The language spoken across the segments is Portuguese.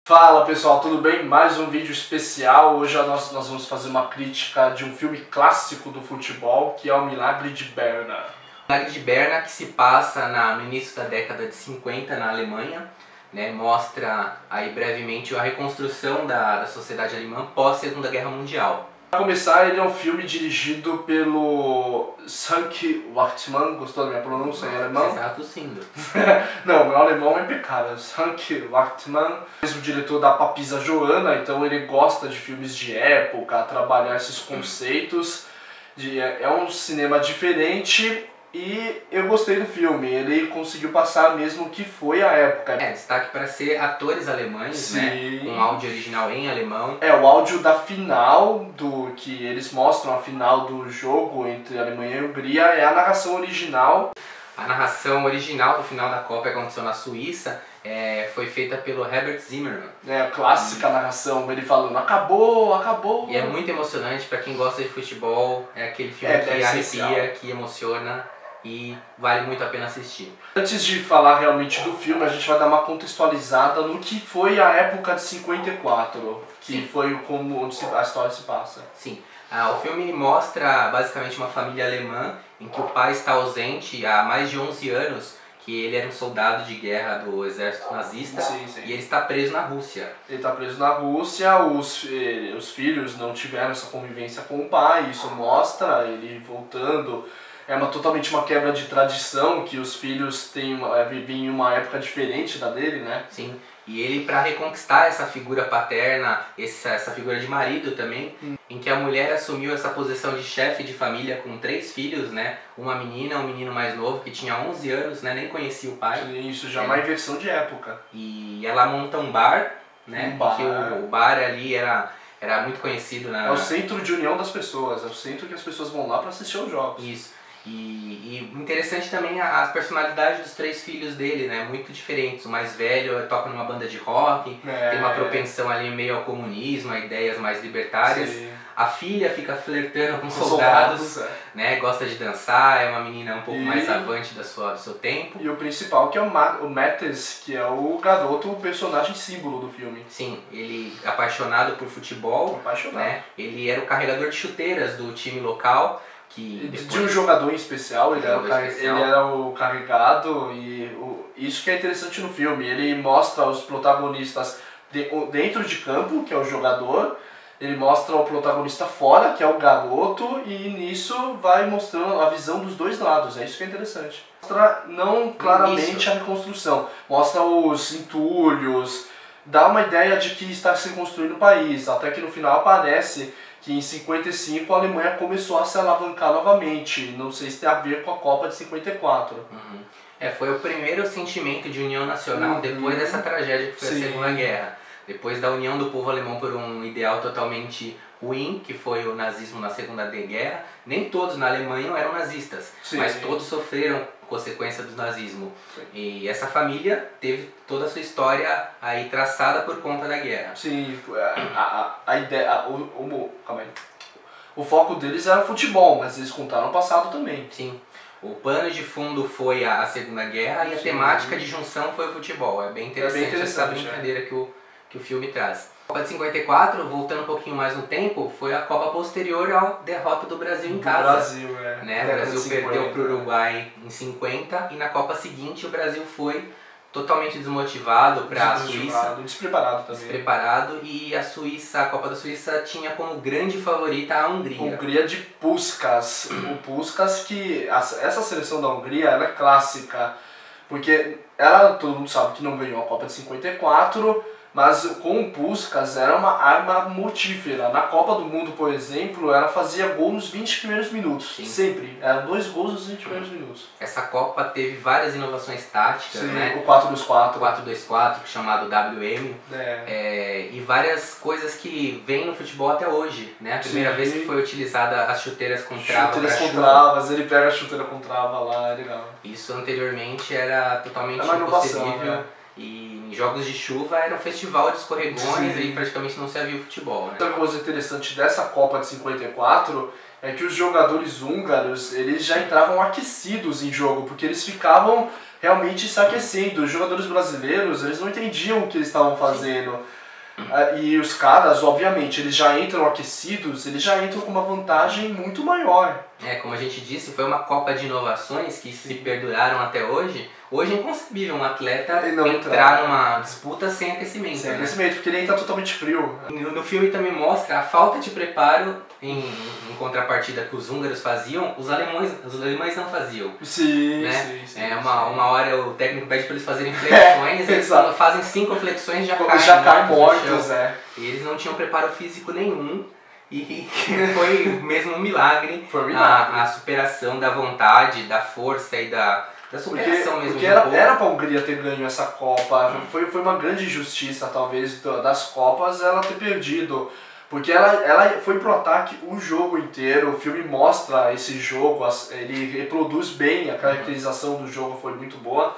Fala pessoal, tudo bem? Mais um vídeo especial. Hoje nós vamos fazer uma crítica de um filme clássico do futebol, que é O Milagre de Berna. O Milagre de Berna, que se passa no início da década de 50 na Alemanha, né, mostra aí brevemente a reconstrução da sociedade alemã pós-Segunda Guerra Mundial. Para começar, ele é um filme dirigido pelo Sönke Wortmann. Gostou da minha pronúncia em alemão? Você está tossindo. Não, meu alemão é impecável. Sönke Wortmann, mesmo diretor da Papisa Joana, então ele gosta de filmes de época, trabalhar esses conceitos. É um cinema diferente e eu gostei do filme. Ele conseguiu passar mesmo o que foi a época. Destaque para ser atores alemães, Sim, né, com áudio original em alemão. O áudio da final, que eles mostram a final do jogo entre a Alemanha e a Hungria, é a narração original. A narração original do final da Copa, que aconteceu na Suíça, foi feita pelo Herbert Zimmermann. É a clássica narração, ele falando acabou, acabou. E é muito emocionante para quem gosta de futebol, é aquele filme que essencial, arrepia, que emociona e vale muito a pena assistir. Antes de falar realmente do filme, a gente vai dar uma contextualizada no que foi a época de 54, que Sim. foi onde a história se passa. Sim. O filme mostra basicamente uma família alemã em que o pai está ausente há mais de 11 anos, que ele era um soldado de guerra do exército nazista. Sim. E ele está preso na Rússia. Ele está preso na Rússia, os filhos não tiveram essa convivência com o pai, isso mostra ele voltando. É totalmente uma quebra de tradição, que os filhos vivem em uma época diferente da dele, né? Sim, e ele, para reconquistar essa figura paterna, essa figura de marido também, em que a mulher assumiu essa posição de chefe de família com 3 filhos, né? Uma menina, um menino mais novo, que tinha 11 anos, né? Nem conhecia o pai. Isso já é uma inversão de época. E ela monta um bar, né? Porque o bar ali era muito conhecido na... É o centro de união das pessoas, é o centro que as pessoas vão lá para assistir aos jogos. Isso. E interessante também as personalidades dos 3 filhos dele, né? Muito diferentes. O mais velho toca numa banda de rock, tem uma propensão ali meio ao comunismo, a ideias mais libertárias. Sim. A filha fica flertando com soldados, né? Gosta de dançar, é uma menina um pouco mais avante do seu tempo. E o principal, que é o Mattes, que é o garoto, o personagem símbolo do filme. Sim, ele apaixonado por futebol, né? Ele era o carregador de chuteiras do time local. De um jogador em especial, ele era o carregado, e isso que é interessante no filme, ele mostra os protagonistas dentro de campo, que é o jogador, ele mostra o protagonista fora, que é o garoto, e nisso vai mostrando a visão dos dois lados, é isso que é interessante. Mostra não claramente a reconstrução, mostra os entulhos, dá uma ideia de que está se construindo o país, até que no final aparece que em 55 a Alemanha começou a se alavancar novamente. Não sei se tem a ver com a Copa de 54. Foi o primeiro sentimento de união nacional depois dessa tragédia que foi a Segunda Guerra. Depois da união do povo alemão por um ideal totalmente ruim, que foi o nazismo na Segunda Guerra. Nem todos na Alemanha eram nazistas, mas todos sofreram consequência do nazismo. E essa família teve toda a sua história aí traçada por conta da guerra. Sim, a ideia, calma aí. O foco deles era o futebol, mas eles contaram o passado também. Sim. O pano de fundo foi a Segunda Guerra e a temática de junção foi o futebol. É bem interessante, essa brincadeira que o filme traz. A Copa de 54, voltando um pouquinho mais no tempo, foi a Copa posterior à derrota do Brasil em casa. Brasil, né? O Brasil perdeu para o Uruguai em 50 e na Copa seguinte o Brasil foi totalmente desmotivado para a Suíça. Despreparado também. Despreparado, e a Copa da Suíça tinha como grande favorita a Hungria. Hungria de Puskás. O Puskás, que essa seleção da Hungria ela é clássica, porque todo mundo sabe que não ganhou a Copa de 54, mas com o Puskás era uma arma mortífera. Na Copa do Mundo, por exemplo, ela fazia gol nos 20 primeiros minutos. Sim. Sempre. Eram 2 gols nos 20 primeiros minutos. Essa Copa teve várias inovações táticas, né? O 4-2-4. O 4-2-4, chamado WM. E várias coisas que vêm no futebol até hoje, né? A primeira vez que foi utilizada as chuteiras com trava. Chuteiras com travas, ele pega a chuteira com trava lá, é legal. Isso anteriormente era totalmente impossível. E em jogos de chuva era um festival de escorregões e praticamente não se havia o futebol, né? Outra coisa interessante dessa Copa de 54 é que os jogadores húngaros, eles já entravam aquecidos em jogo, porque eles ficavam realmente se aquecendo. Os jogadores brasileiros, eles não entendiam o que eles estavam fazendo. E os caras, obviamente, eles já entram aquecidos, eles já entram com uma vantagem muito maior. Como a gente disse, foi uma Copa de inovações que se perduraram até hoje. Hoje é inconcebível um atleta entrar numa disputa sem aquecimento. Sem aquecimento, porque ele entra totalmente frio. No filme também mostra a falta de preparo em contrapartida que os húngaros faziam, os alemães não faziam. Sim, né? sim. Uma hora o técnico pede para eles fazerem flexões, eles quando fazem 5 flexões já caem mortos. E eles não tinham preparo físico nenhum. E foi mesmo um milagre, a superação da vontade, da força e da superação mesmo. Porque era pra Hungria ter ganho essa Copa, foi uma grande injustiça talvez das Copas ela ter perdido. Porque ela foi pro ataque o jogo inteiro, o filme mostra esse jogo, ele reproduz bem, a caracterização do jogo foi muito boa.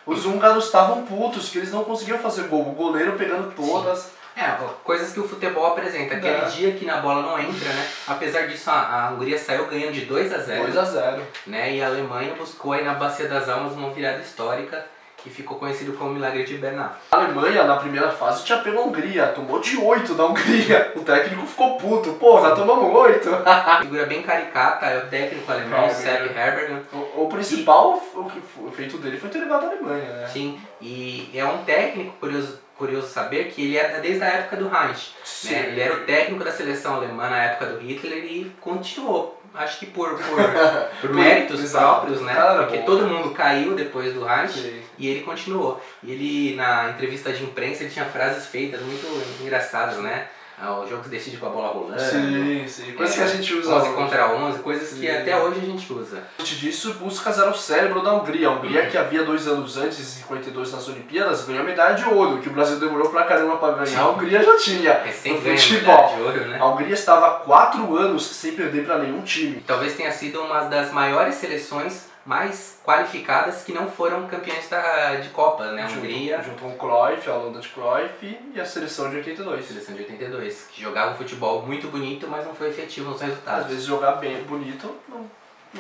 Os húngaros estavam putos, que eles não conseguiam fazer gol, o goleiro pegando todas. Sim. Coisas que o futebol apresenta. Aquele dia que na bola não entra, né? Apesar disso, a Hungria saiu ganhando de 2-0. 2-0. Né? E a Alemanha buscou aí na Bacia das Almas uma virada histórica que ficou conhecido como Milagre de Bernal. A Alemanha, na primeira fase, tinha pego a Hungria, tomou de 8 da Hungria. O técnico ficou puto, já tomamos 8. Figura bem caricata, é o técnico alemão, Sepp Herberger. O principal, o feito dele foi ter levado a Alemanha, né? Sim, e é um técnico, curioso saber que ele era desde a época do Reich. Né? Ele era o técnico da seleção alemã na época do Hitler e continuou. Acho que por méritos próprios, né? Porque todo mundo caiu depois do Reich e ele continuou. E ele, na entrevista de imprensa, ele tinha frases feitas muito engraçadas, né? O jogo se decide com a bola rolando. Sim. Coisas que a gente usa 11 contra 11, coisas que até hoje a gente usa. Antes disso, Puskás era o cérebro da Hungria. A Hungria, que havia 2 anos antes, em 52, nas Olimpíadas, ganhou a medalha de ouro, que o Brasil demorou pra caramba pra ganhar. A Hungria já tinha. Sempre futebol. De ouro, né? A Hungria estava há 4 anos sem perder pra nenhum time. Talvez tenha sido uma das maiores seleções mais qualificadas que não foram campeões de Copa, né? A Hungria. Junto com o Cruyff, a Holanda de Cruyff e a seleção de 82. Seleção de 82, que jogava um futebol muito bonito, mas não foi efetivo nos resultados. Às vezes jogar bem bonito não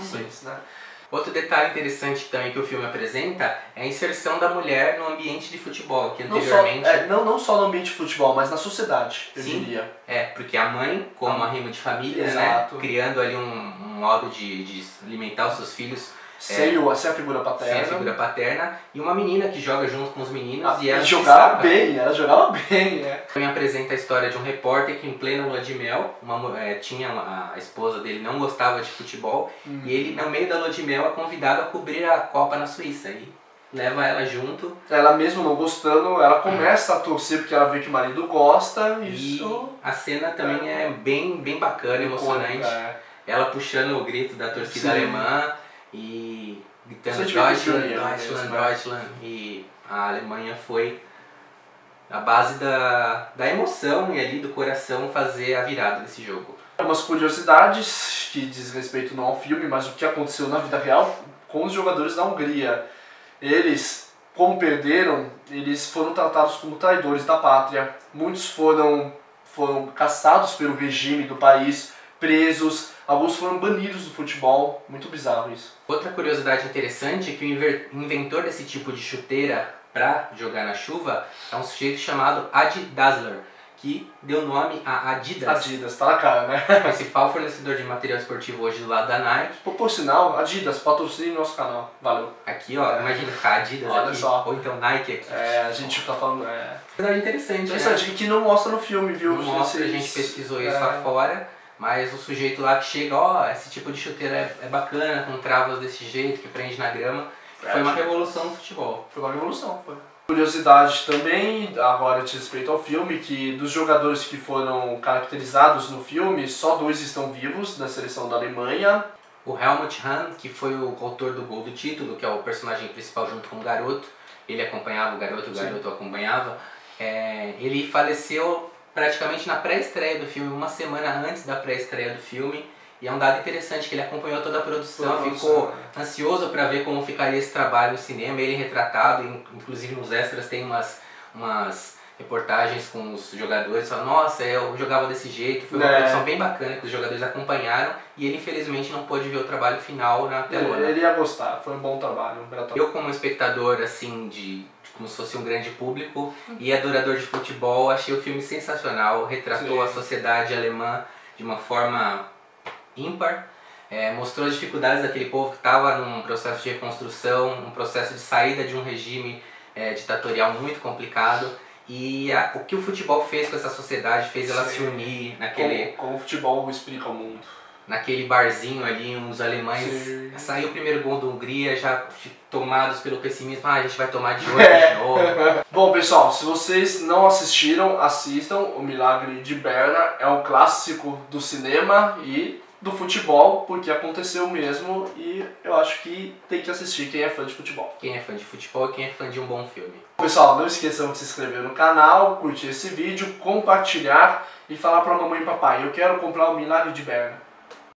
fez, né? Outro detalhe interessante também que o filme apresenta é a inserção da mulher no ambiente de futebol, que anteriormente... Não só no ambiente de futebol, mas na sociedade, eu diria. Porque a mãe, como uma rima de família, né? Criando ali um modo de alimentar os seus filhos... Sem a figura paterna. Sem a figura paterna. E uma menina que joga junto com os meninos. E ela jogava bem, Também apresenta a história de um repórter que em plena lua de mel, tinha a esposa dele não gostava de futebol. E ele, no meio da lua de mel, é convidado a cobrir a Copa na Suíça. E leva ela junto. Ela mesmo não gostando, ela começa a torcer porque ela vê que o marido gosta. E a cena também é bem bacana, emocionante. Ela puxando o grito da torcida alemã. E gritando Deutschland, e a Alemanha foi a base da emoção e ali do coração fazer a virada desse jogo. Umas curiosidades que diz respeito não ao filme, mas o que aconteceu na vida real com os jogadores da Hungria. Eles, como perderam, eles foram tratados como traidores da pátria. Muitos foram caçados pelo regime do país, presos. Alguns foram banidos do futebol, muito bizarro isso. Outra curiosidade interessante é que o inventor desse tipo de chuteira para jogar na chuva é um sujeito chamado Adi Dassler, que deu nome a Adidas. Adidas, tá na cara, né? O principal fornecedor de material esportivo hoje do lado da Nike. Por sinal, Adidas, patrocine nosso canal. Valeu. Aqui, ó, imagina ficar Adidas aqui, só. ou então Nike aqui. A gente tá falando... Curiosidade interessante, né? Que não mostra no filme, viu? Não mostra, a gente pesquisou isso lá fora. Mas o sujeito lá que chega, esse tipo de chuteira é bacana, com travas desse jeito, que prende na grama. Foi uma revolução no futebol. Foi uma revolução, foi. Curiosidade também, agora de respeito ao filme, que dos jogadores que foram caracterizados no filme, só 2 estão vivos da seleção da Alemanha. O Helmut Hahn, que foi o autor do gol do título, que é o personagem principal junto com o garoto. Ele acompanhava o garoto acompanhava. Ele faleceu praticamente na pré-estreia do filme, uma semana antes da pré-estreia do filme. E é um dado interessante que ele acompanhou toda a produção, ficou ansioso para ver como ficaria esse trabalho no cinema, ele retratado, inclusive nos extras tem umas reportagens com os jogadores, falando, nossa, eu jogava desse jeito, foi uma produção bem bacana que os jogadores acompanharam e ele infelizmente não pôde ver o trabalho final na telona. Ele ia gostar, foi um bom trabalho. Eu como espectador assim com como se fosse um grande público. E Adorador de Futebol, achei o filme sensacional, retratou a sociedade alemã de uma forma ímpar. Mostrou as dificuldades daquele povo que estava num processo de reconstrução, um processo de saída de um regime ditatorial muito complicado. E o que o futebol fez com essa sociedade, fez ela se unir naquele... Como o futebol explica o mundo. Naquele barzinho ali, os alemães... Saiu o primeiro gol da Hungria, já tomados pelo pessimismo, a gente vai tomar de 8 de novo. Bom, pessoal, se vocês não assistiram, assistam O Milagre de Berna. É um clássico do cinema e do futebol, porque aconteceu mesmo, e eu acho que tem que assistir quem é fã de futebol. Quem é fã de futebol e quem é fã de um bom filme. Pessoal, não esqueçam de se inscrever no canal, curtir esse vídeo, compartilhar e falar pra mamãe e papai, eu quero comprar O Milagre de Berna.